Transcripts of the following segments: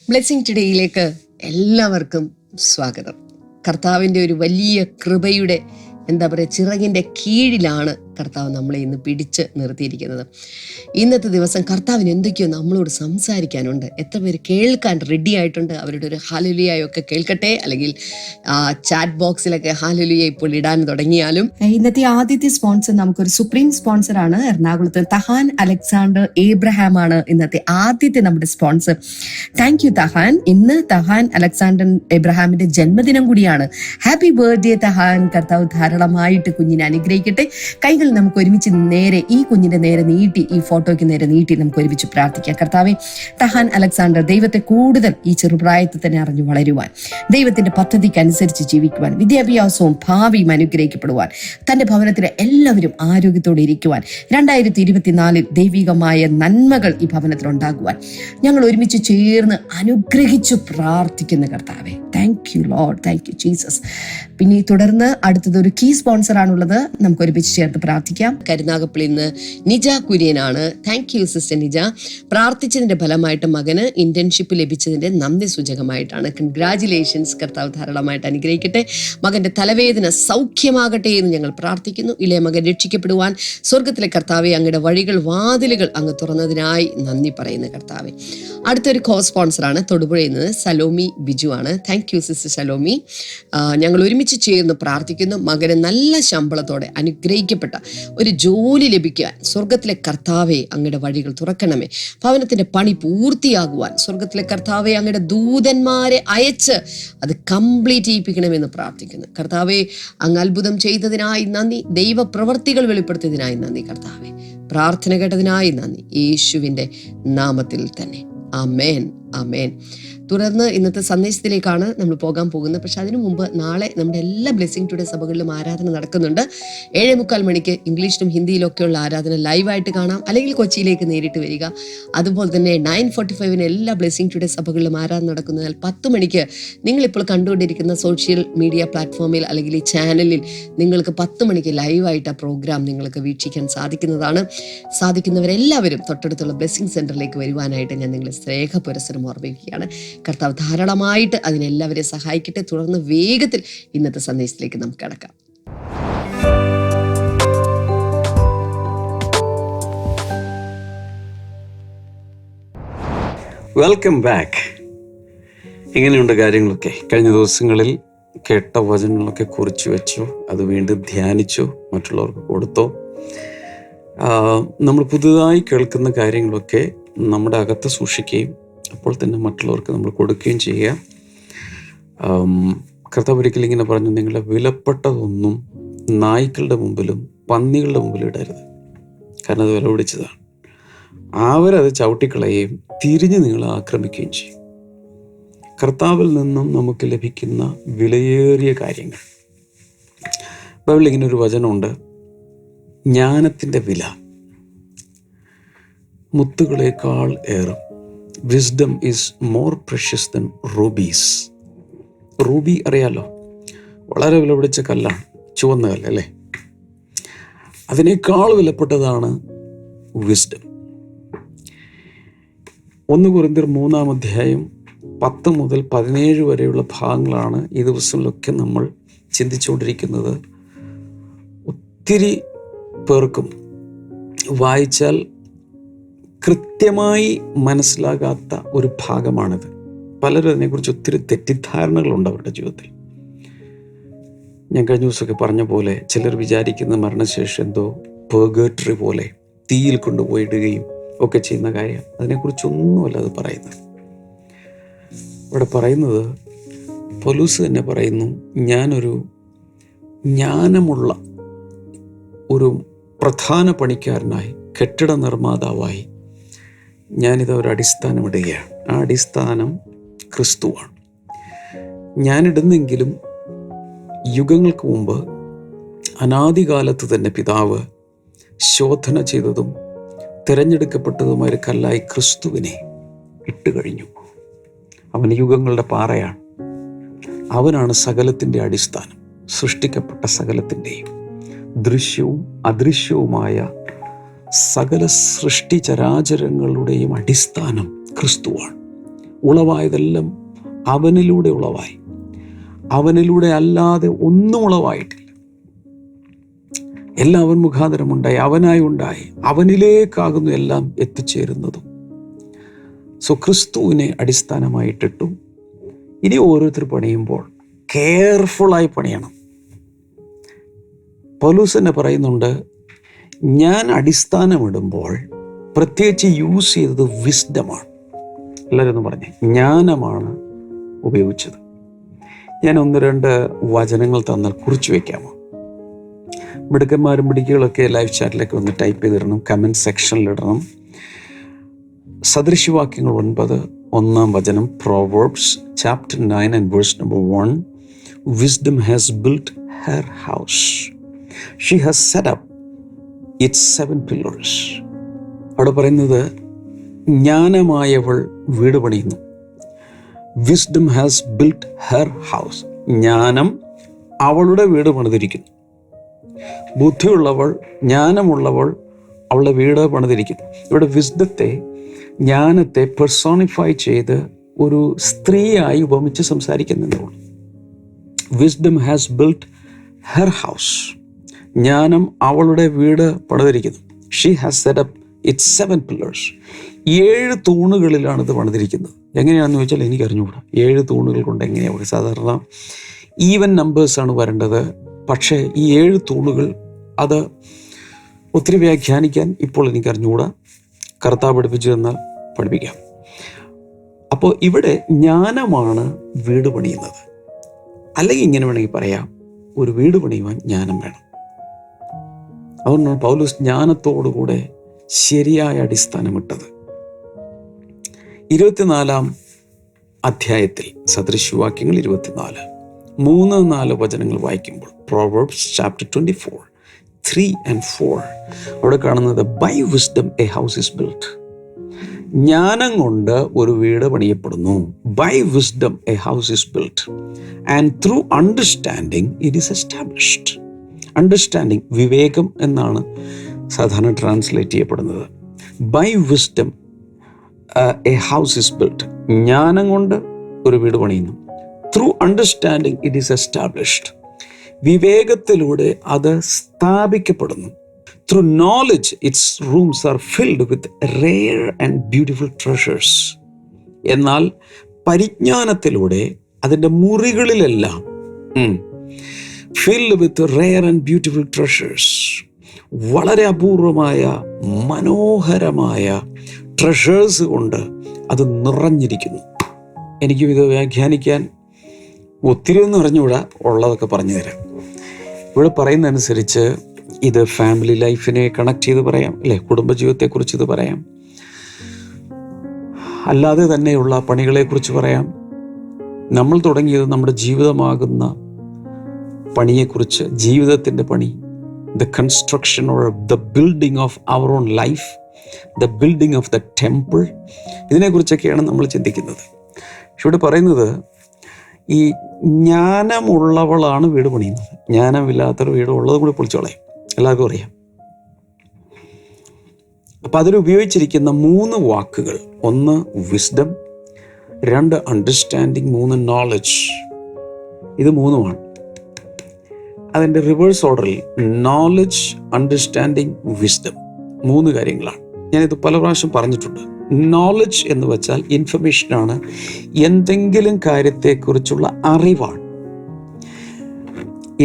Blessing ടുഡേയിലേക്ക് എല്ലാവർക്കും സ്വാഗതം. കർത്താവിൻ്റെ ഒരു വലിയ കൃപയുടെ ചിറകിൻ്റെ കീഴിലാണ് കർത്താവ് നമ്മളെ ഇന്ന് പിടിച്ച് നിർത്തിയിരിക്കുന്നത്. ഇന്നത്തെ ദിവസം കർത്താവിന് എന്തൊക്കെയോ നമ്മളോട് സംസാരിക്കാനുണ്ട്. എത്ര പേര് കേൾക്കാൻ റെഡി ആയിട്ടുണ്ട്? അവരുടെ ഒരു ഹാലലുയായൊക്കെ കേൾക്കട്ടെ, അല്ലെങ്കിൽ ചാറ്റ് ബോക്സിലൊക്കെ ഹാലലുയ ഇപ്പോൾ ഇടാൻ തുടങ്ങിയാലും. ഇന്നത്തെ ആദ്യത്തെ സ്പോൺസർ നമുക്കൊരു സുപ്രീം സ്പോൺസറാണ്. എറണാകുളത്ത് തഹാൻ അലക്സാണ്ടർ ഏബ്രഹാം ആണ് ഇന്നത്തെ ആദ്യത്തെ നമ്മുടെ സ്പോൺസർ. Thank you Tahaan. ഇന്ന് തഹാൻ അലക്സാണ്ടർ ഏബ്രഹാമിന്റെ ജന്മദിനം കൂടിയാണ്. Happy birthday Tahan. കർത്താവ് ധാരാളമായിട്ട് കുഞ്ഞിനെ അനുഗ്രഹിക്കട്ടെ. കൈകൾ നമുക്ക് ഒരുമിച്ച് നേരെ ഈ കുഞ്ഞിന്റെ നേരെ നീട്ടി, ഈ ഫോട്ടോയ്ക്ക് നേരെ നീട്ടി നമുക്ക് ഒരുമിച്ച് പ്രാർത്ഥിക്കാം. കർത്താവെ, തഹാൻ അലക്സാണ്ടർ ദൈവത്തെ കൂടുതൽ ഈ ചെറുപ്രായത്തിൽ തന്നെ അറിഞ്ഞു വളരുവാൻ, ദൈവത്തിന്റെ പദ്ധതിക്ക് അനുസരിച്ച് ജീവിക്കുവാൻ, വിദ്യാഭ്യാസവും ഭാവിയും അനുഗ്രഹിക്കപ്പെടുവാൻ, തന്റെ ഭവനത്തിലെ എല്ലാവരും ആരോഗ്യത്തോടെ ഇരിക്കുവാൻ, 2024 ദൈവികമായ നന്മകൾ ഈ ഭവനത്തിൽ ഉണ്ടാകുവാൻ ഞങ്ങൾ ഒരുമിച്ച് ചേർന്ന് അനുഗ്രഹിച്ചു പ്രാർത്ഥിക്കുന്ന കർത്താവെ, thank you Lord, thank you Jesus. പിന്നെ തുടർന്ന് അടുത്തത് ഒരു കീ സ്പോൺസർ ആണുള്ളത്. നമുക്ക് ഒരുമിച്ച് ചേർത്ത് പ്രാർത്ഥിക്കാം. കരുനാഗപ്പള്ളിയിൽ നിന്ന് നിജ കുര്യനാണ്. Thank you sister Nija. പ്രാർത്ഥിച്ചതിന്റെ ഫലമായിട്ട് മകന് ഇന്റേൺഷിപ്പ് ലഭിച്ചതിന്റെ നന്ദി സൂചകമായിട്ടാണ്. കൺഗ്രാജുലേഷൻസ്. കർത്താവ് ധാരാളമായിട്ട് അനുഗ്രഹിക്കട്ടെ. മകന്റെ തലവേദന സൗഖ്യമാകട്ടെ എന്ന് ഞങ്ങൾ പ്രാർത്ഥിക്കുന്നു. ഇളയ മകൻ രക്ഷിക്കപ്പെടുവാൻ സ്വർഗത്തിലെ കർത്താവെ, അങ്ങയുടെ വാതിലുകൾ അങ്ങ് തുറന്നതിനായി നന്ദി പറയുന്ന കർത്താവെ. അടുത്തൊരു കോ സ്പോൺസറാണ് തൊടുപുഴയിൽ നിന്ന് സലോമി ബിജു ആണ്. Thank you sister Salomi. ഞങ്ങൾ ഒരുമിച്ച് ചേർന്ന് പ്രാർത്ഥിക്കുന്നു. മകന് നല്ല ശമ്പളത്തോടെ അനുഗ്രഹിക്കപ്പെട്ട ഒരു ജോലി ലഭിക്കാൻ സ്വർഗത്തിലെ കർത്താവെ, അങ്ങയുടെ വഴികൾ തുറക്കണമേ. ഭവനത്തിന്റെ പണി പൂർത്തിയാകുവാൻ സ്വർഗത്തിലെ കർത്താവെ, അങ്ങയുടെ ദൂതന്മാരെ അയച്ച് അത് കംപ്ലീറ്റ് ചെയ്യിപ്പിക്കണമെന്ന് പ്രാർത്ഥിക്കുന്നു. കർത്താവെ, അങ്ങ് അത്ഭുതം ചെയ്തതിനായി നന്ദി. ദൈവ പ്രവൃത്തികൾ വെളിപ്പെടുത്തിയതിനായി നന്ദി കർത്താവെ. പ്രാർത്ഥന കേട്ടതിനായി നന്ദി, യേശുവിൻ്റെ നാമത്തിൽ തന്നെ. ആമേൻ, ആമേൻ. തുടർന്ന് ഇന്നത്തെ സന്ദേശത്തിലേക്കാണ് നമ്മൾ പോകാൻ പോകുന്നത്. പക്ഷെ അതിനു മുമ്പ് നാളെ നമ്മുടെ എല്ലാ ബ്ലെസ്സിങ് ടുഡേ സഭകളിലും ആരാധന നടക്കുന്നുണ്ട്. 7:45 മണിക്ക് ഇംഗ്ലീഷിലും ഹിന്ദിയിലൊക്കെയുള്ള ആരാധന ലൈവായിട്ട് കാണാം, അല്ലെങ്കിൽ കൊച്ചിയിലേക്ക് നേരിട്ട് വരിക. അതുപോലെ തന്നെ 9:45 എല്ലാ ബ്ലെസ്സിങ് ടുഡേ സഭകളിലും ആരാധന നടക്കുന്നതിനാൽ 10 മണിക്ക് നിങ്ങളിപ്പോൾ കണ്ടുകൊണ്ടിരിക്കുന്ന സോഷ്യൽ മീഡിയ പ്ലാറ്റ്ഫോമിൽ അല്ലെങ്കിൽ ഈ ചാനലിൽ നിങ്ങൾക്ക് 10 മണിക്ക് ലൈവായിട്ട് ആ പ്രോഗ്രാം നിങ്ങൾക്ക് വീക്ഷിക്കാൻ സാധിക്കുന്നതാണ്. സാധിക്കുന്നവരെല്ലാവരും തൊട്ടടുത്തുള്ള ബ്ലെസ്സിങ് സെന്ററിലേക്ക് വരുവാനായിട്ട് ഞാൻ നിങ്ങളെ സ്നേഹപുരസ്സരം ഓർമ്മിക്കുകയാണ്. കർത്താവ് ധാരാളമായിട്ട് അതിനെല്ലാവരെയും സഹായിക്കട്ടെ. തുടർന്ന് വേഗത്തിൽ ഇന്നത്തെ സന്ദേശത്തിലേക്ക് നമുക്ക് കടക്കാം. Welcome back. എങ്ങനെയുണ്ട് കാര്യങ്ങളൊക്കെ? കഴിഞ്ഞ ദിവസങ്ങളിൽ കേട്ട വചനങ്ങളൊക്കെ കുറിച്ച് വെച്ചു, അത് വീണ്ടും ധ്യാനിച്ചു, മറ്റുള്ളവർക്ക് കൊടുത്തോ. നമ്മൾ പുതുതായി കേൾക്കുന്ന കാര്യങ്ങളൊക്കെ നമ്മുടെ അകത്ത് സൂക്ഷിക്കുകയും അപ്പോൾ തന്നെ മറ്റുള്ളവർക്ക് നമ്മൾ കൊടുക്കുകയും ചെയ്യുക. കർത്താവ് ഒരിക്കലും ഇങ്ങനെ പറഞ്ഞു, നിങ്ങളെ വിലപ്പെട്ടതൊന്നും നായ്ക്കളുടെ മുമ്പിലും പന്നികളുടെ മുമ്പിലും ഇടരുത്, കാരണം അത് വില പിടിച്ചതാണ്. അവരത് ചവിട്ടിക്കളയുകയും തിരിഞ്ഞ് നിങ്ങളെ ആക്രമിക്കുകയും ചെയ്യും. കർത്താവിൽ നിന്നും നമുക്ക് ലഭിക്കുന്ന വിലയേറിയ കാര്യങ്ങൾ, ബൈബിളിൽ ഇങ്ങനെ ഒരു വചനമുണ്ട്, ജ്ഞാനത്തിൻ്റെ വില മുത്തുകളേക്കാൾ ഏറും. Wisdom is more precious than rubies. Ruby അറിയാലോ, വളരെ വിലപിടിച്ച കല്ലാണ്, ചുവന്ന കല്ല് അല്ലേ? അതിനേക്കാൾ വിലപ്പെട്ടതാണ് വിസ്ഡം. 1 കൊരിന്ത്യർ 3-ാം അധ്യായം 10 മുതൽ 17 വരെയുള്ള ഭാഗങ്ങളാണ് ഈ ദിവസങ്ങളിലൊക്കെ നമ്മൾ ചിന്തിച്ചുകൊണ്ടിരിക്കുന്നത്. ഒത്തിരി പേർക്കും വായിച്ചാൽ കൃത്യമായി മനസ്സിലാകാത്ത ഒരു ഭാഗമാണിത്. പലരും അതിനെക്കുറിച്ച് ഒത്തിരി തെറ്റിദ്ധാരണകളുണ്ട് അവരുടെ ജീവിതത്തിൽ. ഞാൻ കഴിഞ്ഞ ദിവസമൊക്കെ പറഞ്ഞ പോലെ, ചിലർ വിചാരിക്കുന്ന മരണശേഷം എന്തോ പേർഗേറ്ററി പോലെ തീയിൽ കൊണ്ടുപോയിടുകയും ഒക്കെ ചെയ്യുന്ന കാര്യം. അതിനെക്കുറിച്ചൊന്നുമല്ല അത് പറയുന്നത്. ഇവിടെ പറയുന്നത്, പൗലോസ് തന്നെ പറയുന്നു, ഞാനൊരു ജ്ഞാനമുള്ള ഒരു പ്രധാന പണിക്കാരനായി, കെട്ടിട നിർമ്മാതാവായി ഞാനിത് ഒരു അടിസ്ഥാനം ഇടുകയാണ്. ആ അടിസ്ഥാനം ക്രിസ്തുവാണ്. ഞാനിടുന്നെങ്കിലും യുഗങ്ങൾക്ക് മുമ്പ് അനാദികാലത്ത് തന്നെ പിതാവ് ശോധന ചെയ്തതും തിരഞ്ഞെടുക്കപ്പെട്ടതുമായ ഒരു കല്ലായി ക്രിസ്തുവിനെ ഇട്ട് കഴിഞ്ഞു. അവൻ യുഗങ്ങളുടെ പാറയാണ്. അവനാണ് സകലത്തിൻ്റെ അടിസ്ഥാനം, സൃഷ്ടിക്കപ്പെട്ട സകലത്തിൻ്റെയും ദൃശ്യവും അദൃശ്യവുമായ സകല സൃഷ്ടി ചരാചരങ്ങളുടെയും അടിസ്ഥാനം ക്രിസ്തുവാണ്. ഉളവായതെല്ലാം അവനിലൂടെ ഉളവായി. അവനിലൂടെ അല്ലാതെ ഒന്നും ഉളവായിട്ടില്ല. എല്ലാം അവൻ മുഖാന്തരമുണ്ടായി, അവനായി ഉണ്ടായി, അവനിലേക്കാകുന്നു എല്ലാം എത്തിച്ചേരുന്നതും. ക്രിസ്തുവിനെ അടിസ്ഥാനമായിട്ടിട്ടു ഇനി ഓരോരുത്തർ പണിയുമ്പോൾ കെയർഫുള്ളായി പണിയണം. പൗലോസ് തന്നെ പറയുന്നുണ്ട്, ഞാൻ അടിസ്ഥാനമിടുമ്പോൾ പ്രത്യേകിച്ച് യൂസ് ചെയ്തത് വിസ്ഡമാണ്. എല്ലാവരും ഒന്ന് പറഞ്ഞേ, ജ്ഞാനമാണ് ഉപയോഗിച്ചത്. ഞാൻ 1-2 വചനങ്ങൾ തന്നാൽ കുറിച്ച് വയ്ക്കാമോ? മിടുക്കന്മാരും മിടുക്കികളൊക്കെ ലൈവ് ചാറ്റിലേക്ക് ഒന്ന് ടൈപ്പ് ചെയ്തിടണം, കമൻറ്റ് സെക്ഷനിലിടണം. സദൃശവാക്യങ്ങൾ 9:1 വചനം, Proverbs chapter 9 and verse number 1. Wisdom has built her house. She has set up its 7 pillars. അവിടെ പറയുന്നത് ജ്ഞാനമായവൾ വീട് പണിയുന്നു. Wisdom has built her house. ജ്ഞാനം അവളുടെ വീട് പണിതിരിക്കുന്നു. ബുദ്ധിയുള്ളവൾ, ജ്ഞാനമുള്ളവൾ അവളുടെ വീട് പണിതിരിക്കുന്നു. ഇവിടെ വിസ്ഡത്തെ, ജ്ഞാനത്തെ പെർസോണിഫൈ ചെയ്ത് ഒരു സ്ത്രീയായി ഉപമിച്ച് സംസാരിക്കുന്നുള്ളൂ. Wisdom has built her house. ജ്ഞാനം അവളുടെ വീട് പണിതിരിക്കുന്നു. She has set up its 7 pillars. 7 തൂണുകളിലാണ് ഇത് പണിതിരിക്കുന്നത്. എങ്ങനെയാണെന്ന് ചോദിച്ചാൽ എനിക്ക് അറിഞ്ഞുകൂടാ. 7 തൂണുകൾ കൊണ്ട് എങ്ങനെയാണ്? സാധാരണ ഈവൻ നമ്പേഴ്സാണ് വരേണ്ടത്. പക്ഷേ ഈ 7 തൂണുകൾ അത് ഒത്തിരി വ്യാഖ്യാനിക്കാൻ ഇപ്പോൾ എനിക്ക് അറിഞ്ഞുകൂടാ. കർത്താവ് പഠിപ്പിച്ചു തന്നാൽ പഠിപ്പിക്കാം. അപ്പോൾ ഇവിടെ ജ്ഞാനമാണ് വീട് പണിയുന്നത്. അല്ലെങ്കിൽ ഇങ്ങനെ വേണമെങ്കിൽ പറയാം, ഒരു വീട് പണിയുവാൻ ജ്ഞാനം വേണം. അതുകൊണ്ടാണ് പൗലോസ് ജ്ഞാനത്തോടുകൂടെ ശരിയായ അടിസ്ഥാനമിട്ടത്. 24-ാം അധ്യായത്തിൽ സദൃശവാക്യങ്ങൾ 24, 3-4 വചനങ്ങൾ വായിക്കുമ്പോൾ, Proverbs chapter 24, 3 and 4, അവിടെ കാണുന്നത് by wisdom a house is built. ജ്ഞാനം കൊണ്ട് ഒരു വീട് പണിയപ്പെടുന്നു. By wisdom a house is built and through understanding it is established. Understanding, വിവേകം എന്നാണ് സാധാരണ ട്രാൻസ്ലേറ്റ് ചെയ്യപ്പെടുന്നത്. By wisdom a house is built. ജ്ഞാനം കൊണ്ട് ഒരു വീട് പണിയുന്നു. Through understanding it is established. വിവേകത്തിലൂടെ അത് സ്ഥാപിക്കപ്പെടുന്നു. Through knowledge its rooms are filled with rare and beautiful treasures. എന്നാൽ പരിജ്ഞാനത്തിലൂടെ അതിൻ്റെ മുറികളിലെല്ലാം filled with rare and beautiful treasures, വളരെ അപൂർവമായ മനോഹരമായ ട്രഷേഴ്സ് കൊണ്ട് അത് നിറഞ്ഞിരിക്കുന്നു. എനിക്കും ഇത് വ്യാഖ്യാനിക്കാൻ ഒത്തിരി ഒന്നും അറിഞ്ഞുകൂടാ, ഉള്ളതൊക്കെ പറഞ്ഞു തരാം. ഇവിടെ പറയുന്നതനുസരിച്ച് ഇത് ഫാമിലി ലൈഫിനെ കണക്ട് ചെയ്ത് പറയാം, അല്ലേ? കുടുംബജീവിതത്തെക്കുറിച്ച് ഇത് പറയാം. അല്ലാതെ തന്നെയുള്ള പണികളെക്കുറിച്ച് പറയാം. നമ്മൾ തുടങ്ങിയത് നമ്മുടെ ജീവിതമാകുന്ന പണിയെക്കുറിച്ച്, ജീവിതത്തിൻ്റെ പണി, the construction or the building of our own life, the building of the temple, ഇതിനെക്കുറിച്ചൊക്കെയാണ് നമ്മൾ ചിന്തിക്കുന്നത്. പക്ഷെ ഇവിടെ പറയുന്നത് ഈ ജ്ഞാനമുള്ളവളാണ് വീട് പണിയുന്നത്. ജ്ഞാനമില്ലാത്തൊരു വീട് ഉള്ളത് കൂടി പൊളിച്ചോളയും, എല്ലാവർക്കും അറിയാം. അപ്പം അതിൽ ഉപയോഗിച്ചിരിക്കുന്ന 3 വാക്കുകൾ, 1 വിസ്ഡം, 2 അണ്ടർസ്റ്റാൻഡിങ്, 3 നോളജ്. ഇത് 3മാണ്. അതിൻ്റെ റിവേഴ്സ് ഓർഡറിൽ നോളജ്, അണ്ടർസ്റ്റാൻഡിങ്, വിസ്ഡം, 3 കാര്യങ്ങളാണ്. ഞാനിത് പല പ്രാവശ്യം പറഞ്ഞിട്ടുണ്ട്. നോളജ് എന്ന് വെച്ചാൽ ഇൻഫർമേഷനാണ്, എന്തെങ്കിലും കാര്യത്തെക്കുറിച്ചുള്ള അറിവാണ്.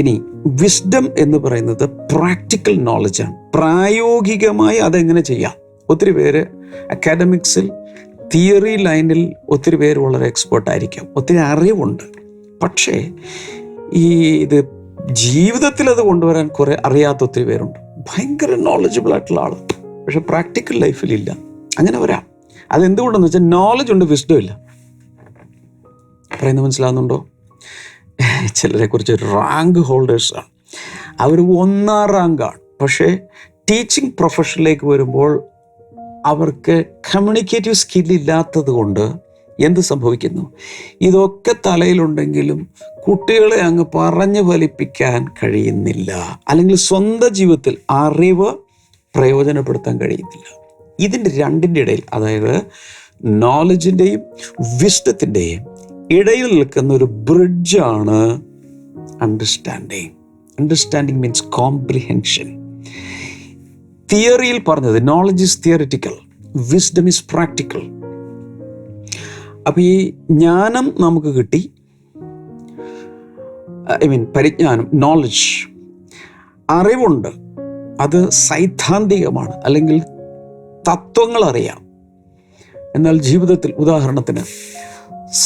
ഇനി വിസ്ഡം എന്ന് പറയുന്നത് പ്രാക്ടിക്കൽ നോളജാണ്. പ്രായോഗികമായി അതെങ്ങനെ ചെയ്യാം. ഒത്തിരി പേര് അക്കാഡമിക്സിൽ, തിയറി ലൈനിൽ ഒത്തിരി പേര് വളരെ എക്സ്പേർട്ടായിരിക്കാം, ഒത്തിരി അറിവുണ്ട്. പക്ഷേ ഇത് ജീവിതത്തിൽ അത് കൊണ്ടുവരാൻ കുറേ അറിയാത്ത ഒത്തിരി പേരുണ്ട്. ഭയങ്കര നോളജബിൾ ആയിട്ടുള്ള ആൾ, പക്ഷെ പ്രാക്ടിക്കൽ ലൈഫിലില്ല. അങ്ങനെ വരാം. അതെന്തുകൊണ്ടെന്ന് വെച്ചാൽ നോളജ് ഉണ്ട്, വിസ്ഡം ഇല്ല. പറയുന്നത് മനസ്സിലാകുന്നുണ്ടോ? ചിലരെ കുറിച്ച് റാങ്ക് ഹോൾഡേഴ്സാണ്, അവർ 1ാം റാങ്കാണ്. പക്ഷേ ടീച്ചിങ് പ്രൊഫഷനിലേക്ക് വരുമ്പോൾ അവർക്ക് കമ്മ്യൂണിക്കേറ്റീവ് സ്കില്ലില്ലാത്തത് കൊണ്ട് എന്ത് സംഭവിക്കുന്നു? ഇതൊക്കെ തലയിലുണ്ടെങ്കിലും കുട്ടികളെ അങ്ങ് പറഞ്ഞു ഫലിപ്പിക്കാൻ കഴിയുന്നില്ല, അല്ലെങ്കിൽ സ്വന്തം ജീവിതത്തിൽ അറിവ് പ്രയോജനപ്പെടുത്താൻ കഴിയുന്നില്ല. ഇതിൻ്റെ രണ്ടിൻ്റെ ഇടയിൽ, അതായത് നോളജിൻ്റെയും വിസ്ഡത്തിൻ്റെയും ഇടയിൽ നിൽക്കുന്ന ഒരു ബ്രിഡ്ജാണ് അണ്ടർസ്റ്റാൻഡിങ്. Understanding means comprehension. തിയറിയിൽ പറഞ്ഞത് knowledge is theoretical, wisdom is practical. അപ്പം ഈ ജ്ഞാനം നമുക്ക് കിട്ടി, പരിജ്ഞാനം, നോളജ്, അറിവുണ്ട്, അത് സൈദ്ധാന്തികമാണ്, അല്ലെങ്കിൽ തത്വങ്ങൾ അറിയാം. എന്നാൽ ജീവിതത്തിൽ ഉദാഹരണത്തിന്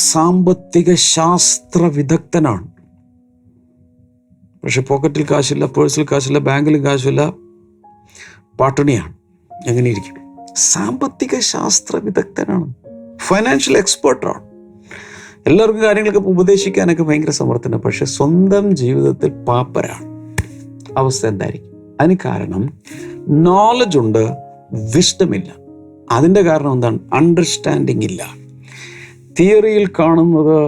സാമ്പത്തിക ശാസ്ത്ര വിദഗ്ധനാണ്, പക്ഷെ പോക്കറ്റിൽ കാശില്ല, പേഴ്സിൽ കാശില്ല, ബാങ്കിലും കാശില്ല, പാട്ടണിയാണ്. എങ്ങനെ ഇരിക്കും? സാമ്പത്തിക ശാസ്ത്ര വിദഗ്ധനാണ്, ഫൈനാൻഷ്യൽ എക്സ്പേർട്ടാണ്, എല്ലാവർക്കും കാര്യങ്ങളൊക്കെ ഉപദേശിക്കാനൊക്കെ ഭയങ്കര സമർത്ഥനാണ്, പക്ഷെ സ്വന്തം ജീവിതത്തിൽ പാപ്പരാണ്. അവസ്ഥ എന്തായിരിക്കും? അതിന് കാരണം നോളജ് ഉണ്ട്, വിസ്ഡം ഇല്ല. അതിൻ്റെ കാരണം എന്താണ്? അണ്ടർസ്റ്റാൻഡിങ് ഇല്ല. തിയറിയിൽ കാണുന്നത്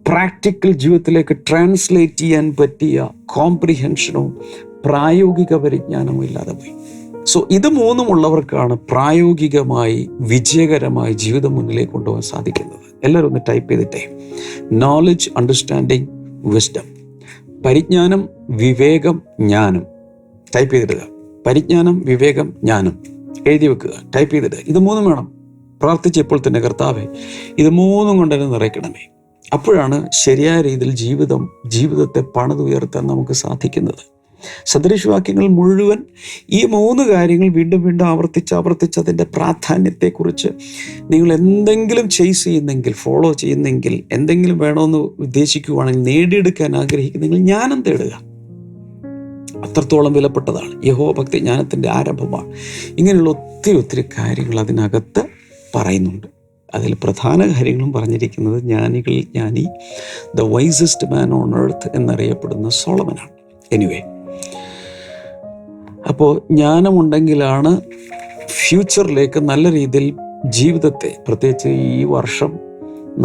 പ്രാക്ടിക്കൽ ജീവിതത്തിലേക്ക് ട്രാൻസ്ലേറ്റ് ചെയ്യാൻ പറ്റിയ കോംപ്രിഹെൻഷനോ പ്രായോഗിക പരിജ്ഞാനമോ ഇല്ലാതെ പോയി. സോ ഇത് മൂന്നുമുള്ളവർക്കാണ് പ്രായോഗികമായി വിജയകരമായി ജീവിതം മുന്നിലേക്ക് കൊണ്ടുപോകാൻ സാധിക്കുന്നത്. എല്ലാവരും ഒന്ന് ടൈപ്പ് ചെയ്തിട്ടേ: നോളജ്, അണ്ടർസ്റ്റാൻഡിങ്, വിസ്ഡം. പരിജ്ഞാനം, വിവേകം, ജ്ഞാനം. ടൈപ്പ് ചെയ്തിടുക. പരിജ്ഞാനം, വിവേകം, ജ്ഞാനം. എഴുതി വെക്കുക, ടൈപ്പ് ചെയ്തിടുക. ഇത് മൂന്നും വേണം. പ്രാർത്ഥിച്ചപ്പോൾ തന്നെ കർത്താവേ ഇത് മൂന്നും കൊണ്ടുതന്നെ നിറയ്ക്കണമേ. അപ്പോഴാണ് ശരിയായ രീതിയിൽ ജീവിതത്തെ പണിതുയർത്താൻ നമുക്ക് സാധിക്കുന്നത്. സദൃശവാക്യങ്ങൾ മുഴുവൻ ഈ മൂന്ന് കാര്യങ്ങൾ വീണ്ടും വീണ്ടും ആവർത്തിച്ച് അതിൻ്റെ പ്രാധാന്യത്തെക്കുറിച്ച് നിങ്ങൾ എന്തെങ്കിലും ചേസ് ചെയ്യുന്നെങ്കിൽ, ഫോളോ ചെയ്യുന്നെങ്കിൽ, എന്തെങ്കിലും വേണമെന്ന് ഉദ്ദേശിക്കുകയാണെങ്കിൽ, നേടിയെടുക്കാൻ ആഗ്രഹിക്കുന്നെങ്കിൽ ജ്ഞാനം തേടുക. അത്രത്തോളം വിലപ്പെട്ടതാണ്. യഹോഭക്തി ജ്ഞാനത്തിൻ്റെ ആരംഭമാണ്. ഇങ്ങനെയുള്ള ഒത്തിരി കാര്യങ്ങൾ അതിനകത്ത് പറയുന്നുണ്ട്. അതിൽ പ്രധാന കാര്യങ്ങളും പറഞ്ഞിരിക്കുന്നത് ജ്ഞാനികളിൽ ജ്ഞാനി, the wisest man on earth എന്നറിയപ്പെടുന്ന സോളമനാണ്. എനിവേ, അപ്പോൾ ജ്ഞാനമുണ്ടെങ്കിലാണ് ഫ്യൂച്ചറിലേക്ക് നല്ല രീതിയിൽ ജീവിതത്തെ, പ്രത്യേകിച്ച് ഈ വർഷം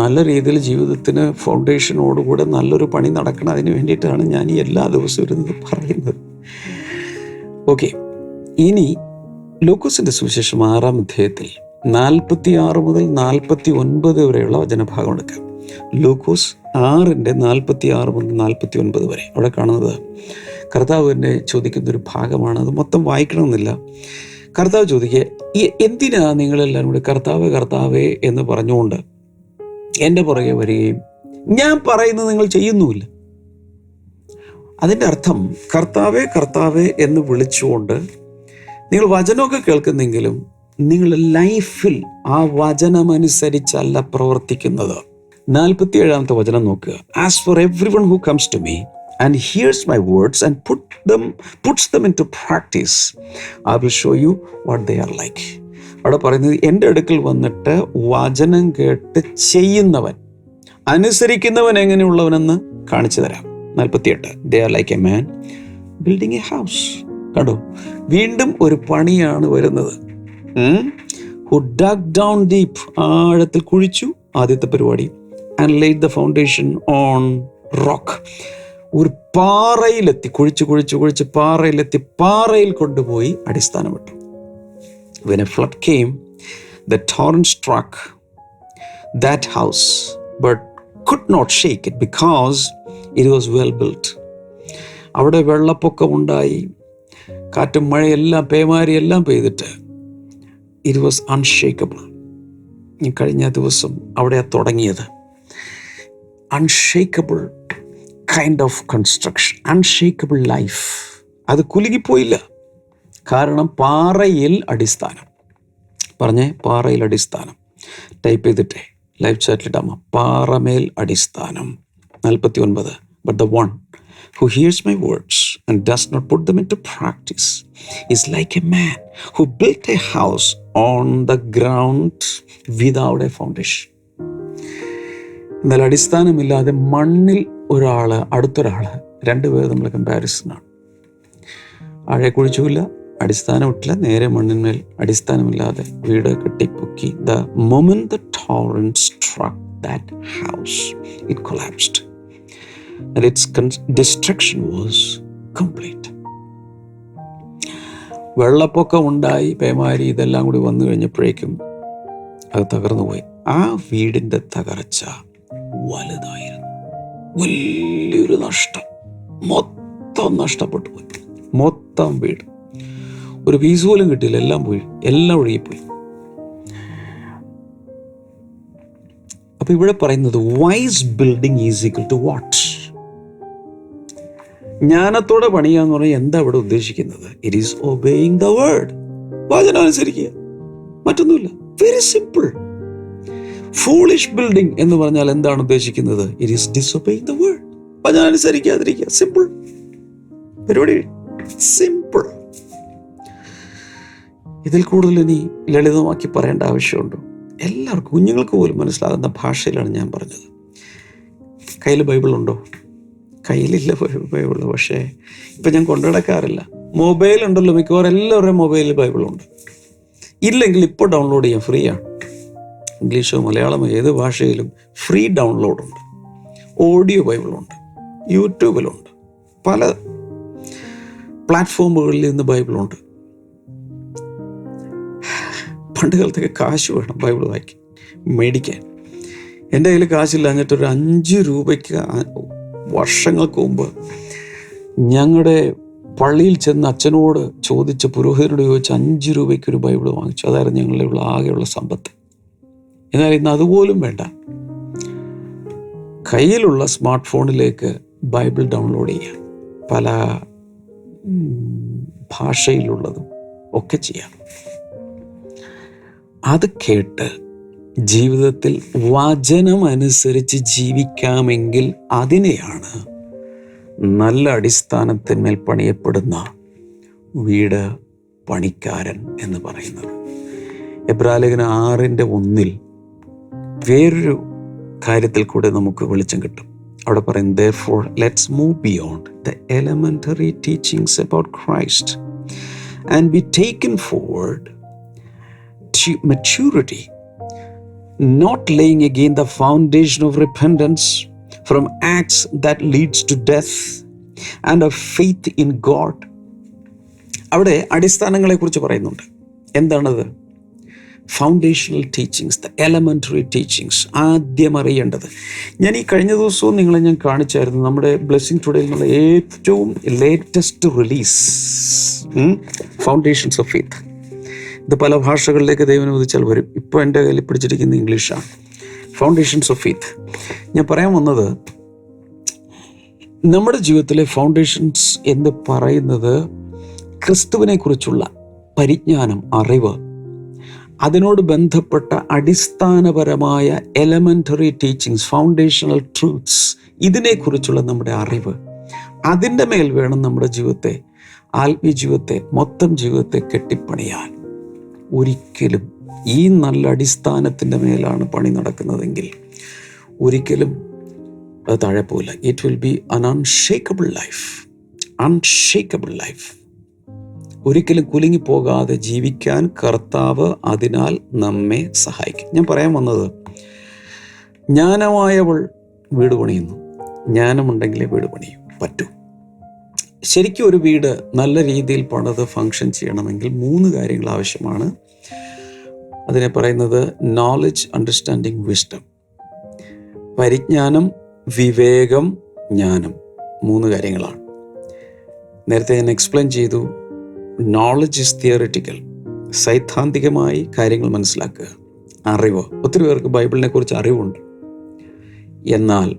നല്ല രീതിയിൽ ജീവിതത്തിന് ഫൗണ്ടേഷനോടുകൂടെ നല്ലൊരു പണി നടക്കണം. അതിന് വേണ്ടിയിട്ടാണ് ഞാൻ ഈ എല്ലാ ദിവസവും ഇരുന്നത് പറയുന്നത്. ഓക്കെ, ഇനി ലൂക്കോസിൻ്റെ സുവിശേഷം 6-ാം അധ്യായത്തിൽ 46 മുതൽ 49 വരെയുള്ള വചനഭാഗം എടുക്കാം. ലൂക്കോസ് 6:46 മുതൽ 49 വരെ. അവിടെ കാണുന്നത് കർത്താവ് തന്നെ ചോദിക്കുന്നൊരു ഭാഗമാണ്. അത് മൊത്തം വായിക്കണമെന്നില്ല. കർത്താവ് ചോദിക്കുക, എന്തിനാ നിങ്ങളെല്ലാവരും കൂടി കർത്താവേ കർത്താവേ എന്ന് പറഞ്ഞുകൊണ്ട് എൻ്റെ പുറകെ വരികയും ഞാൻ പറയുന്നത് നിങ്ങൾ ചെയ്യുന്നുമില്ല? അതിൻ്റെ അർത്ഥം കർത്താവേ കർത്താവേ എന്ന് വിളിച്ചുകൊണ്ട് നിങ്ങൾ വചനമൊക്കെ കേൾക്കുന്നെങ്കിലും നിങ്ങളുടെ ലൈഫിൽ ആ വചനമനുസരിച്ചല്ല പ്രവർത്തിക്കുന്നത്. 47-ാമത്തെ വചനം നോക്കുക. As for everyone who comes to me and hears my words and puts them into practice, I will show you what they are like. അവിടെ പറയുന്നത്, എൻ്റെ അടുക്കൽ വന്നിട്ട് വചനം കേട്ട് ചെയ്യുന്നവൻ, അനുസരിക്കുന്നവൻ എങ്ങനെയുള്ളവനെന്ന് കാണിച്ചു തരാം. 48, they are like a man building a house. കണ്ടോ, വീണ്ടും ഒരു പണിയാണ് വരുന്നത്. who dug down deep, ആഴത്തിൽ കുഴിച്ചു, ആദ്യത്തെ പരിപാടി, and laid the foundation on rock. ഒരു പാറയിലെത്തി, കുഴിച്ച് പാറയിലെത്തി, പാറയിൽ കൊണ്ടുപോയി അടിസ്ഥാനമിട്ടു. When a flood came, the torrent struck that house, but could not shake it because it was well built. അവിടെ വെള്ളപ്പൊക്കമുണ്ടായി, കാറ്റും മഴയെല്ലാം പേമാരിയെല്ലാം പെയ്തിട്ട് it was unshakable. കഴിഞ്ഞ ദിവസം അവിടെ തുടങ്ങിയത് unshakable kind of construction, unshakable life. അത് കുലുങ്ങിപ്പോയില്ല. കാരണം പാറയിൽ അടിസ്ഥാനം. പറഞ്ഞേ, പാറയിൽ അടിസ്ഥാനം. ടൈപ്പ് ചെയ്തിട്ടേ ലൈവ് ചാറ്റിലിടാമോ? പാറമേൽ അടിസ്ഥാനം. 49, but the one who hears my words and does not put them into practice is like a man who built a house on the ground without a foundation. എന്നാൽ അടിസ്ഥാനമില്ലാതെ മണ്ണിൽ അടുത്തൊരാള്, രണ്ടുപേർ നമ്മൾ കമ്പാരിസണാണ്. ആഴെ കുഴിച്ചുമില്ല, അടിസ്ഥാനമിട്ടില്ല, നേരെ മണ്ണിന്മേൽ അടിസ്ഥാനമില്ലാതെ വീട് കെട്ടിപ്പൊക്കി. The moment the torrent struck that house, it collapsed and its destruction was complete. വെള്ളപ്പൊക്കം ഉണ്ടായി, പേമാരി, ഇതെല്ലാം കൂടി വന്നു കഴിഞ്ഞപ്പോഴേക്കും അത് തകർന്നു പോയി. ആ വീടിൻ്റെ തകർച്ച വലുതായിരുന്നു. വലിയൊരു നഷ്ടം, മൊത്തം നഷ്ടപ്പെട്ടു പോയി. മൊത്തം വീട്, ഒരു പീസ് പോലും കിട്ടിയില്ല. എല്ലാം പോയി, എല്ലാം ഒഴുകിപ്പോയി. അപ്പൊ ഇവിടെ പറയുന്നത് wise building is equal to what? ജ്ഞാനത്തോടെ പണിയാന്ന് പറഞ്ഞാൽ എന്താ ഇവിടെ ഉദ്ദേശിക്കുന്നത്? It is obeying the word. വചനം അനുസരിക്കുക, മറ്റൊന്നുമില്ല. Very simple. ഫൂളിഷ് ബിൽഡിംഗ് എന്ന് പറഞ്ഞാൽ എന്താണ് ഉദ്ദേശിക്കുന്നത്? It is disobeying the word. വചനം അനുസരിക്കാതിരിക്കുക. സിമ്പിൾ പരിപാടി, സിമ്പിൾ. ഇതിൽ കൂടുതൽ ഇനി ലളിതമാക്കി പറയേണ്ട ആവശ്യമുണ്ടോ? എല്ലാവർക്കും, കുഞ്ഞുങ്ങൾക്ക് പോലും മനസ്സിലാകുന്ന ഭാഷയിലാണ് ഞാൻ പറഞ്ഞത്. കയ്യിൽ ബൈബിളുണ്ടോ? കയ്യിലില്ല ബൈബിള്. പക്ഷേ ഇപ്പം ഞാൻ കൊണ്ടുനടക്കാറില്ല. മൊബൈൽ ഉണ്ടല്ലോ, മിക്കവാറും എല്ലാവരുടെയും മൊബൈലിൽ ബൈബിളുണ്ട്. ഇല്ലെങ്കിൽ ഇപ്പോൾ ഡൗൺലോഡ് ചെയ്യാം, ഫ്രീ ആണ്. ഇംഗ്ലീഷോ മലയാളമോ ഏത് ഭാഷയിലും ഫ്രീ ഡൗൺലോഡുണ്ട്. ഓഡിയോ ബൈബിളുണ്ട്, യൂട്യൂബിലുണ്ട്, പല പ്ലാറ്റ്ഫോമുകളിൽ നിന്ന് ബൈബിളുണ്ട്. പണ്ട് കാലത്തൊക്കെ കാശ് വേണം ബൈബിൾ മേടിക്കാൻ. എൻ്റെ കയ്യിൽ കാശില്ലാഞ്ഞിട്ടൊരു 5 രൂപയ്ക്ക് വർഷങ്ങൾക്ക് മുമ്പ് ഞങ്ങളുടെ പള്ളിയിൽ ചെന്ന് അച്ഛനോട് ചോദിച്ച്, പുരോഹിതനോട് ചോദിച്ച് 5 രൂപയ്ക്ക് ഒരു ബൈബിൾ വാങ്ങിച്ചു. അതായിരുന്നു ഞങ്ങളുടെ ആകെയുള്ള സമ്പത്ത്. എന്നാൽ ഇന്ന് അതുപോലും വേണ്ട. കയ്യിലുള്ള സ്മാർട്ട് ഫോണിലേക്ക് ബൈബിൾ ഡൗൺലോഡ് ചെയ്യാം, പല ഭാഷയിലുള്ളതും ഒക്കെ ചെയ്യാം. അത് കേട്ട് ജീവിതത്തിൽ വചനമനുസരിച്ച് ജീവിക്കാമെങ്കിൽ അതിനെയാണ് നല്ല അടിസ്ഥാനത്തിന്മേൽ പണിയപ്പെടുന്ന വീട് പണിക്കാരൻ എന്ന് പറയുന്നത്. എബ്രായലേഖനം 6:1 വേറൊരു കാര്യത്തിൽ കൂടെ നമുക്ക് വെളിച്ചം കിട്ടും. അവിടെ പറയും, therefore let's move beyond the elementary teachings about Christ and be taken forward to maturity, not laying again the foundation of repentance from acts that leads to death and of faith in God. അവിടെ അടിസ്ഥാനങ്ങളെ കുറിച്ച് പറയുന്നുണ്ട്. എന്താണത്? Foundational teachings, the elementary teachings. ആദ്യം അറിയേണ്ടത്, ഞാൻ ഈ കഴിഞ്ഞ ദിവസവും നിങ്ങളെ ഞാൻ കാണിച്ചായിരുന്നു, നമ്മുടെ ബ്ലെസ്സിങ് ടുഡേയിൽ നിന്നുള്ള ഏറ്റവും latest release, foundations of faith. ഇത് പല ഭാഷകളിലേക്ക് ദൈവം അനുവദിച്ചാൽ വരും. ഇപ്പോൾ എൻ്റെ കയ്യിൽ പിടിച്ചിരിക്കുന്ന ഇംഗ്ലീഷാണ്. Foundations of faith. ഞാൻ പറയാൻ വന്നത്, നമ്മുടെ ജീവിതത്തിലെ ഫൗണ്ടേഷൻസ് എന്ന് പറയുന്നത് ക്രിസ്തുവിനെ കുറിച്ചുള്ള പരിജ്ഞാനം, അറിവ്, അതിനോട് ബന്ധപ്പെട്ട അടിസ്ഥാനപരമായ എലമെൻ്ററി ടീച്ചിങ്സ്, ഫൗണ്ടേഷണൽ ട്രൂത്ത്സ്, ഇതിനെക്കുറിച്ചുള്ള നമ്മുടെ അറിവ്. അതിൻ്റെ മേൽ വേണം നമ്മുടെ ജീവിതത്തെ, ആത്മീയ ജീവിതത്തെ, മൊത്തം ജീവിതത്തെ കെട്ടിപ്പണിയാൻ. ഒരിക്കലും ഈ നല്ല അടിസ്ഥാനത്തിൻ്റെ മേലാണ് പണി നടക്കുന്നതെങ്കിൽ ഒരിക്കലും അത് താഴെ പോകില്ല. It will be an unshakeable life. Unshakeable life. ഒരിക്കലും കുലുങ്ങിപ്പോകാതെ ജീവിക്കാൻ കർത്താവ് അതിനാൽ നമ്മെ സഹായിക്കും. ഞാൻ പറയാൻ വന്നത്, ജ്ഞാനമായവൾ വീട് പണിയുന്നു. ജ്ഞാനമുണ്ടെങ്കിലേ വീട് പണിയും പറ്റൂ. ശരിക്കും ഒരു വീട് നല്ല രീതിയിൽ പണിത് ഫങ്ഷൻ ചെയ്യണമെങ്കിൽ 3 കാര്യങ്ങൾ ആവശ്യമാണ്. അതിനെ പറയുന്നത് നോളജ്, അണ്ടർസ്റ്റാൻഡിങ്, വിസ്ഡം. പരിജ്ഞാനം, വിവേകം, ജ്ഞാനം. 3 കാര്യങ്ങളാണ്. നേരത്തെ ഞാൻ എക്സ്പ്ലെയിൻ ചെയ്തു. നോളജ് ഈസ് തിയറിറ്റിക്കൽ, സൈദ്ധാന്തികമായി കാര്യങ്ങൾ മനസ്സിലാക്കുക. അറിവ്, ഒത്തിരി പേർക്ക് ബൈബിളിനെ കുറിച്ച് അറിവുണ്ട്, എന്നാൽ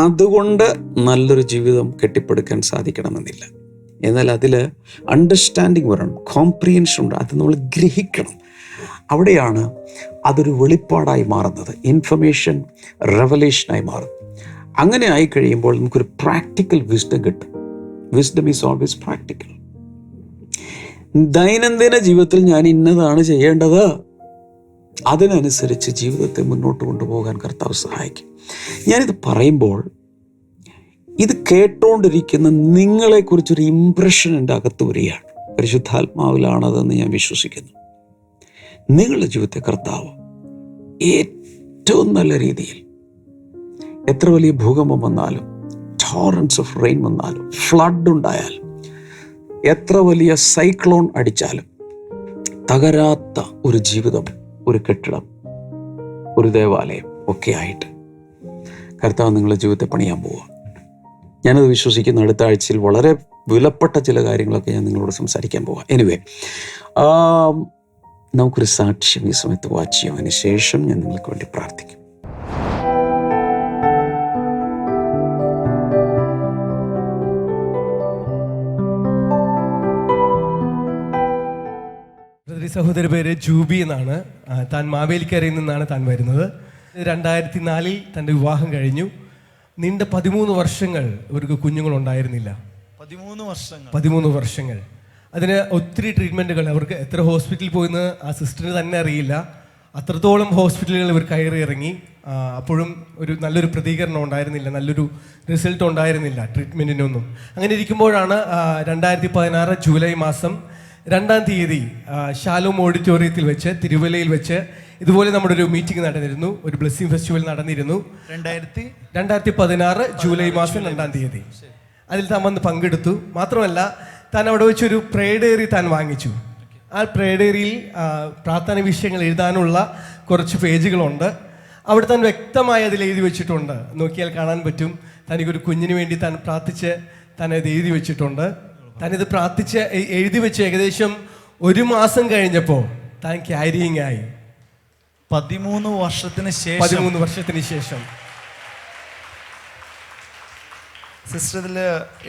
അതുകൊണ്ട് നല്ലൊരു ജീവിതം കെട്ടിപ്പടുക്കാൻ സാധിക്കണമെന്നില്ല. എന്നാൽ അതിൽ അണ്ടർസ്റ്റാൻഡിങ് വരണം, കോംപ്രിഹെൻഷൻ ഉണ്ട്, അത് നമ്മൾ ഗ്രഹിക്കണം. അവിടെയാണ് അതൊരു വെളിപ്പാടായി മാറുന്നത്, ഇൻഫർമേഷൻ റെവലേഷനായി മാറും. അങ്ങനെ ആയി കഴിയുമ്പോൾ നമുക്കൊരു പ്രാക്ടിക്കൽ വിസ്ഡം കിട്ടും. Wisdom is always practical. ദൈനംദിന ജീവിതത്തിൽ ഞാൻ ഇന്നതാണ് ചെയ്യേണ്ടത്, അതിനനുസരിച്ച് ജീവിതത്തെ മുന്നോട്ട് കൊണ്ടുപോകാൻ കർത്താവ് സഹായിക്കും. ഞാനിത് പറയുമ്പോൾ ഇത് കേട്ടുകൊണ്ടിരിക്കുന്ന നിങ്ങളെക്കുറിച്ചൊരു ഇംപ്രഷൻ എൻ്റെ അകത്ത് വരികയാണ്. പരിശുദ്ധാത്മാവിലാണതെന്ന് ഞാൻ വിശ്വസിക്കുന്നു. നിങ്ങളുടെ ജീവിതത്തെ കർത്താവ് ഏറ്റവും നല്ല രീതിയിൽ, എത്ര വലിയ ഭൂകമ്പം വന്നാലും, ടോറൻസ് ഓഫ് റെയിൻ വന്നാലും, ഫ്ലഡ് ഉണ്ടായാലും, എത്ര വലിയ സൈക്ലോൺ അടിച്ചാലും തകരാത്ത ഒരു ജീവിതം, ഒരു കെട്ടിടം ഒരു ദേവാലയം ഒക്കെ ആയിട്ട് കർത്താവ് നിങ്ങളുടെ ജീവിതത്തെ പണിയാൻ പോവുക. ഞാനത് വിശ്വസിക്കുന്ന അടുത്ത ആഴ്ചയിൽ വളരെ വിലപ്പെട്ട ചില കാര്യങ്ങളൊക്കെ ഞാൻ നിങ്ങളോട് സംസാരിക്കാൻ പോവാം. എനിവേ, നമുക്കൊരു സാക്ഷ്യം ഈ സമയത്ത് വാച്ച് ചെയ്യാം. അതിന് ശേഷം ഞാൻ നിങ്ങൾക്ക് വേണ്ടി പ്രാർത്ഥിക്കും. സഹോദര പേര് ജൂബി എന്നാണ്. താൻ മാവേലിക്കരയിൽ നിന്നാണ് താൻ വരുന്നത്. 2004 തൻ്റെ വിവാഹം കഴിഞ്ഞു. നീണ്ട 13 വർഷങ്ങൾ ഇവർക്ക് കുഞ്ഞുങ്ങളുണ്ടായിരുന്നില്ല. 13 വർഷങ്ങൾ. അതിന് ഒത്തിരി ട്രീറ്റ്മെൻറ്റുകൾ, അവർക്ക് എത്ര ഹോസ്പിറ്റലിൽ പോയെന്ന് ആ സിസ്റ്ററിന് തന്നെ അറിയില്ല. അത്രത്തോളം ഹോസ്പിറ്റലുകൾ ഇവർ കയറി ഇറങ്ങി. അപ്പോഴും നല്ലൊരു പ്രതികരണം ഉണ്ടായിരുന്നില്ല, നല്ലൊരു റിസൾട്ട് ഉണ്ടായിരുന്നില്ല ട്രീറ്റ്മെൻറ്റിനൊന്നും. അങ്ങനെ ഇരിക്കുമ്പോഴാണ് 2016 ജൂലൈ മാസം 2-ാം തീയതി ഷാലോം ഓഡിറ്റോറിയത്തിൽ വെച്ച്, തിരുവല്ലയിൽ വെച്ച് ഇതുപോലെ നമ്മുടെ ഒരു മീറ്റിംഗ് നടന്നിരുന്നു. ഒരു ബ്ലെസ്സിംഗ് ഫെസ്റ്റിവൽ നടന്നിരുന്നു 2016 ജൂലൈ മാസം 2-ാം തീയതി. അതിൽ താൻ വന്ന് പങ്കെടുത്തു. മാത്രമല്ല, താൻ അവിടെ വെച്ചൊരു പ്രേയർ ഡയറി താൻ വാങ്ങിച്ചു. ആ പ്രേയർ ഡയറിയിൽ പ്രാർത്ഥന വിഷയങ്ങൾ എഴുതാനുള്ള കുറച്ച് പേജുകളുണ്ട്. അവിടെ താൻ വ്യക്തമായി അതിൽ എഴുതി വെച്ചിട്ടുണ്ട്. നോക്കിയാൽ കാണാൻ പറ്റും. തനിക്കൊരു കുഞ്ഞിന് വേണ്ടി താൻ പ്രാർത്ഥിച്ച് താൻ അത് എഴുതി വെച്ചിട്ടുണ്ട്. താനിത് പ്രാർത്ഥിച്ച് എഴുതി വെച്ച് ഏകദേശം 1 മാസം കഴിഞ്ഞപ്പോൾ താൻ ക്യാരിയിങ് ആയി. 13 വർഷത്തിന് ശേഷം സിസ്റ്റർ ഇതിൽ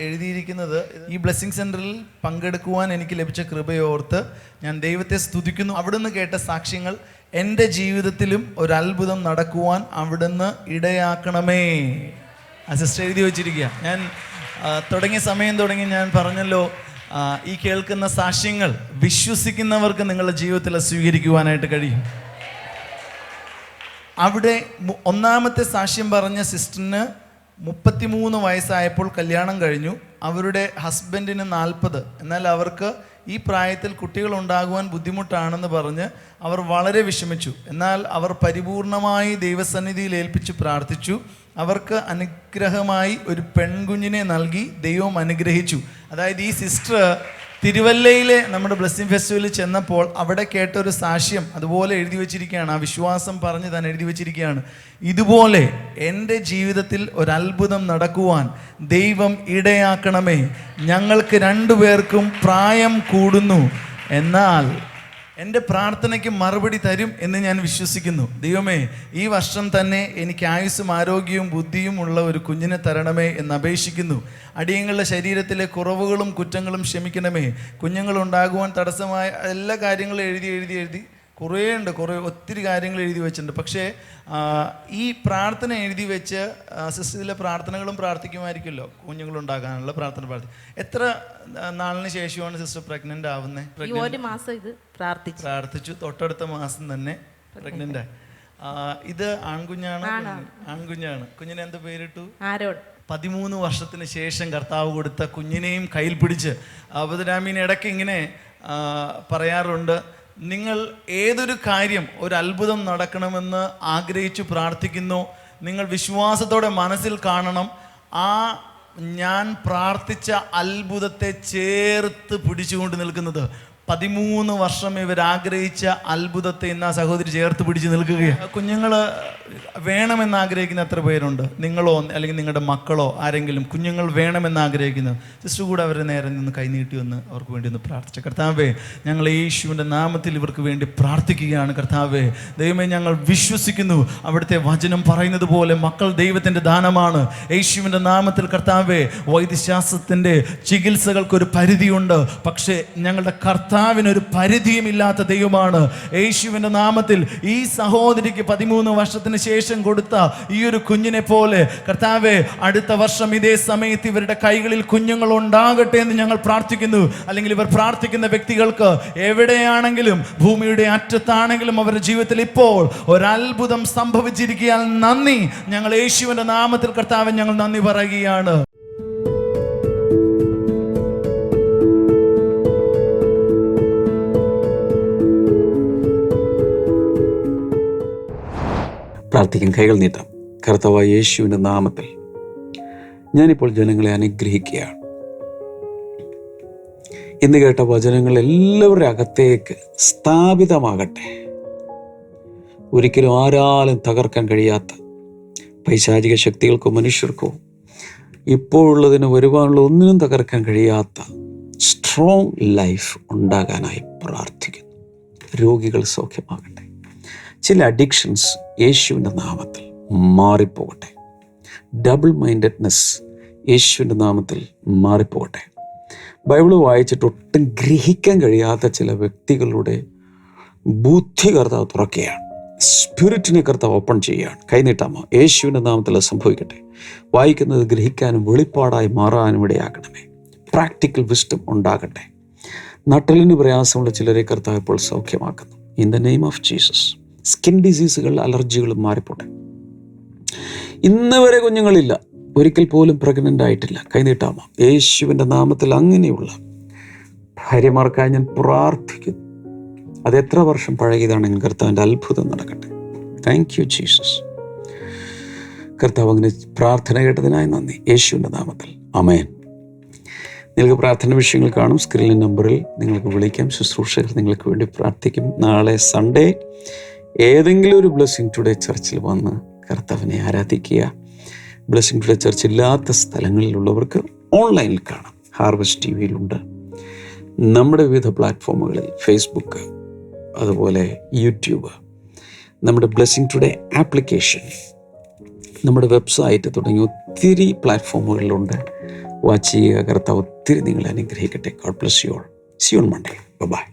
എഴുതിയിരിക്കുന്നത്, ഈ ബ്ലെസ്സിങ് സെൻറ്ററിൽ പങ്കെടുക്കുവാൻ എനിക്ക് ലഭിച്ച കൃപയോർത്ത് ഞാൻ ദൈവത്തെ സ്തുതിക്കുന്നു. അവിടുന്ന് കേട്ട സാക്ഷ്യങ്ങൾ എൻ്റെ ജീവിതത്തിലും ഒരത്ഭുതം നടക്കുവാൻ അവിടുന്ന് ഇടയാക്കണമേ. ആ സിസ്റ്റർ എഴുതി വച്ചിരിക്കുക. ഞാൻ തുടങ്ങിയ സമയം തുടങ്ങി ഞാൻ പറഞ്ഞല്ലോ, ഈ കേൾക്കുന്ന സാക്ഷ്യങ്ങൾ വിശ്വസിക്കുന്നവർക്ക് നിങ്ങളുടെ ജീവിതത്തിൽ സ്വീകരിക്കുവാനായിട്ട് കഴിയും. അവിടെ 1-ാമത്തെ സാക്ഷ്യം പറഞ്ഞ സിസ്റ്ററിന് 33 വയസ്സായപ്പോൾ കല്യാണം കഴിഞ്ഞു. അവരുടെ ഹസ്ബൻഡിന് 40. എന്നാൽ അവർക്ക് ഈ പ്രായത്തിൽ കുട്ടികൾ ഉണ്ടാകുവാൻ ബുദ്ധിമുട്ടാണെന്ന് പറഞ്ഞ് അവർ വളരെ വിഷമിച്ചു. എന്നാൽ അവർ പരിപൂർണമായി ദൈവസന്നിധിയിൽ ഏൽപ്പിച്ച് പ്രാർത്ഥിച്ചു. അവർക്ക് അനുഗ്രഹമായി ഒരു പെൺകുഞ്ഞിനെ നൽകി ദൈവം അനുഗ്രഹിച്ചു. അതായത് ഈ സിസ്റ്റർ തിരുവല്ലയിലെ നമ്മുടെ ബ്ലെസ്സിംഗ് ഫെസ്റ്റിവലിൽ ചെന്നപ്പോൾ അവിടെ കേട്ട ഒരു സാക്ഷ്യം അതുപോലെ എഴുതി വെച്ചിരിക്കുകയാണ്. ആ വിശ്വാസം പറഞ്ഞ് താൻ എഴുതി വെച്ചിരിക്കുകയാണ്. ഇതുപോലെ എൻ്റെ ജീവിതത്തിൽ ഒരത്ഭുതം നടക്കുവാൻ ദൈവം ഇടയാക്കണമേ. ഞങ്ങൾക്ക് 2 പേർക്കും പ്രായം കൂടുന്നു, എന്നാൽ എൻ്റെ പ്രാർത്ഥനയ്ക്ക് മറുപടി തരും എന്ന് ഞാൻ വിശ്വസിക്കുന്നു. ദൈവമേ, ഈ വർഷം തന്നെ എനിക്ക് ആയുസ്സും ആരോഗ്യവും ബുദ്ധിയും ഉള്ള ഒരു കുഞ്ഞിനെ തരണമേ എന്ന് അപേക്ഷിക്കുന്നു. അടിയങ്ങളുടെ ശരീരത്തിലെ കുറവുകളും കുറ്റങ്ങളും ക്ഷമിക്കണമേ. കുഞ്ഞുങ്ങളുണ്ടാകുവാൻ തടസ്സമായ എല്ലാ കാര്യങ്ങളും എഴുതി ഒത്തിരി കാര്യങ്ങൾ എഴുതി വെച്ചിട്ടുണ്ട്. പക്ഷേ ഈ പ്രാർത്ഥന എഴുതി വെച്ച് സിസ്റ്ററിലെ പ്രാർത്ഥനകളും പ്രാർത്ഥിക്കുമായിരിക്കുമല്ലോ, കുഞ്ഞുങ്ങളുണ്ടാകാനുള്ള പ്രാർത്ഥന എത്ര നാളിന് ശേഷമാണ് സിസ്റ്റർ പ്രഗ്നന്റ് ആവുന്നത്? 1 മാസം ഇത് പ്രാർത്ഥിച്ചു. തൊട്ടടുത്ത മാസം തന്നെ പ്രഗ്നന്റ് ആയി. ഇത് ആൺകുഞ്ഞാണ്. കുഞ്ഞിനെ എന്ത് പേരിട്ടു? 13 വർഷത്തിന് ശേഷം കർത്താവ് കൊടുത്ത കുഞ്ഞിനെയും കയ്യിൽ പിടിച്ച് അബുദാബിന് ഇടയ്ക്ക് ഇങ്ങനെ പറയാറുണ്ട്, നിങ്ങൾ ഏതൊരു കാര്യം ഒരു അത്ഭുതം നടക്കണമെന്ന് ആഗ്രഹിച്ചു പ്രാർത്ഥിക്കുന്നു, നിങ്ങൾ വിശ്വാസത്തോടെ മനസ്സിൽ കാണണം. ഞാൻ പ്രാർത്ഥിച്ച അത്ഭുതത്തെ ചേർത്ത് പിടിച്ചുകൊണ്ട് നിൽക്കുന്നത് 13 വർഷം ഇവർ ആഗ്രഹിച്ച അത്ഭുതത്തെ ഇന്ന് ആ സഹോദരി ചേർത്ത് പിടിച്ച് നിൽക്കുകയാണ്. കുഞ്ഞുങ്ങൾ വേണമെന്ന് ആഗ്രഹിക്കുന്ന എത്ര പേരുണ്ട്? നിങ്ങളോ അല്ലെങ്കിൽ നിങ്ങളുടെ മക്കളോ ആരെങ്കിലും കുഞ്ഞുങ്ങൾ വേണമെന്ന് ആഗ്രഹിക്കുന്നു? സിസ്റ്റർ കൂടെ അവരുടെ നേരെ നിന്ന് കൈനീട്ടി വന്ന് അവർക്ക് വേണ്ടി ഒന്ന് പ്രാർത്ഥിച്ച. കർത്താവേ, ഞങ്ങൾ യേശുവിൻ്റെ നാമത്തിൽ ഇവർക്ക് വേണ്ടി പ്രാർത്ഥിക്കുകയാണ്. കർത്താവേ, ദൈവമേ, ഞങ്ങൾ വിശ്വസിക്കുന്നു അവിടുത്തെ വചനം പറയുന്നത് പോലെ മക്കൾ ദൈവത്തിൻ്റെ ദാനമാണ്. യേശുവിൻ്റെ നാമത്തിൽ കർത്താവേ, വൈദ്യശാസ്ത്രത്തിൻ്റെ ചികിത്സകൾക്കൊരു പരിധിയുണ്ട്, പക്ഷേ ഞങ്ങളുടെ കർത്താവിനൊരു പരിധിയുമില്ലാത്ത ദൈവമാണ്. യേശുവിൻ്റെ നാമത്തിൽ ഈ സഹോദരിക്ക് 13 വർഷത്തിന് ശേഷം കൊടുത്ത ഈ ഒരു കുഞ്ഞിനെ പോലെ കർത്താവേ, അടുത്ത വർഷം ഇതേ സമയത്ത് ഇവരുടെ കൈകളിൽ കുഞ്ഞുങ്ങൾ ഉണ്ടാകട്ടെ എന്ന് ഞങ്ങൾ പ്രാർത്ഥിക്കുന്നു. അല്ലെങ്കിൽ ഇവർ പ്രാർത്ഥിക്കുന്ന വ്യക്തികൾക്ക് എവിടെയാണെങ്കിലും, ഭൂമിയുടെ അറ്റത്താണെങ്കിലും അവരുടെ ജീവിതത്തിൽ ഇപ്പോൾ ഒരത്ഭുതം സംഭവിച്ചിരിക്കാൻ നന്ദി. ഞങ്ങൾ യേശുവിൻ്റെ നാമത്തിൽ കർത്താവേ ഞങ്ങൾ നന്ദി പറയുകയാണ്. പ്രാർത്ഥിക്കാൻ കൈകൾ നീട്ടാം. കർത്താവായ യേശുവിൻ്റെ നാമത്തിൽ ഞാനിപ്പോൾ ജനങ്ങളെ അനുഗ്രഹിക്കുകയാണ്. ഇന്ന് കേട്ട വചനങ്ങൾ എല്ലാവരുടെ അകത്തേക്ക് സ്ഥാപിതമാകട്ടെ. ഒരിക്കലും ആരാലും തകർക്കാൻ കഴിയാത്ത പൈശാചിക ശക്തികൾക്കോ മനുഷ്യർക്കോ ഇപ്പോഴുള്ളതിന് വരുവാനുള്ള ഒന്നിനും തകർക്കാൻ കഴിയാത്ത സ്ട്രോങ് ലൈഫ് ഉണ്ടാകാനായി പ്രാർത്ഥിക്കുന്നു. രോഗികൾ സൗഖ്യമാകട്ടെ. ചില അഡിക്ഷൻസ് യേശുവിൻ്റെ നാമത്തിൽ മാറിപ്പോകട്ടെ. ഡബിൾ മൈൻഡഡ്നെസ് യേശുവിൻ്റെ നാമത്തിൽ മാറിപ്പോകട്ടെ. ബൈബിള് വായിച്ചിട്ട് ഒട്ടും ഗ്രഹിക്കാൻ കഴിയാത്ത ചില വ്യക്തികളുടെ ബുദ്ധി കർത്താവ് തുറക്കുകയാണ്. സ്പിരിറ്റിനെ കർത്താവ് ഓപ്പൺ ചെയ്യുകയാണ്. കൈനീട്ടാമോ? യേശുവിൻ്റെ നാമത്തിൽ സംഭവിക്കട്ടെ. വായിക്കുന്നത് ഗ്രഹിക്കാനും വെളിപ്പാടായി മാറാനും ഇടയാക്കണമേ. പ്രാക്ടിക്കൽ വിസ്ഡം ഉണ്ടാകട്ടെ. നട്ടലിന് പ്രയാസമുള്ള ചിലരെ കർത്താവ് ഇപ്പോൾ സൗഖ്യമാക്കുന്നു. In the name of Jesus. Skin ഡിസീസുകൾ, അലർജികളും മാറിപ്പോട്ടെ. ഇന്ന് വരെ കുഞ്ഞുങ്ങളില്ല, ഒരിക്കൽ പോലും പ്രഗ്നൻ്റ് ആയിട്ടില്ല. കൈനീട്ടാമോ? യേശുവിൻ്റെ നാമത്തിൽ അങ്ങനെയുള്ള ഭാര്യമാർക്കായി ഞാൻ പ്രാർത്ഥിക്കുന്നു. അതെത്ര വർഷം പഴകിയതാണെങ്കിൽ കർത്താവിൻ്റെ അത്ഭുതം നടക്കട്ടെ. Thank you Jesus. കർത്താവ് അങ്ങനെ പ്രാർത്ഥന കേട്ടതിനായി നന്ദി. യേശുവിൻ്റെ നാമത്തിൽ ആമേൻ. നിങ്ങൾക്ക് പ്രാർത്ഥന വിഷയങ്ങൾ കാണും സ്ക്രീനിലെ നമ്പറിൽ നിങ്ങൾക്ക് വിളിക്കാം. ശുശ്രൂഷകർ നിങ്ങൾക്ക് വേണ്ടി പ്രാർത്ഥിക്കും. നാളെ സൺഡേ ഏതെങ്കിലും ഒരു ബ്ലെസ്സിംഗ് ടുഡേ ചർച്ചിൽ വന്ന് കർത്താവിനെ ആരാധിക്കുക. ബ്ലെസ്സിംഗ് ടുഡേ ചർച്ച് ഇല്ലാത്ത സ്ഥലങ്ങളിലുള്ളവർക്ക് ഓൺലൈനിൽ കാണാം. ഹാർവസ്റ്റ് TV-യിലുണ്ട്. നമ്മുടെ വിവിധ പ്ലാറ്റ്ഫോമുകളിൽ ഫേസ്ബുക്ക്, അതുപോലെ യൂട്യൂബ്, നമ്മുടെ ബ്ലെസ്സിംഗ് ടുഡേ ആപ്ലിക്കേഷൻ, നമ്മുടെ വെബ്സൈറ്റ് തുടങ്ങി ഒത്തിരി പ്ലാറ്റ്ഫോമുകളിലുണ്ട്. വാച്ച് ചെയ്യുക. കർത്താവ് ഒത്തിരി നിങ്ങളെ അനുഗ്രഹിക്കട്ടെ. God bless you all. See you on Monday. By.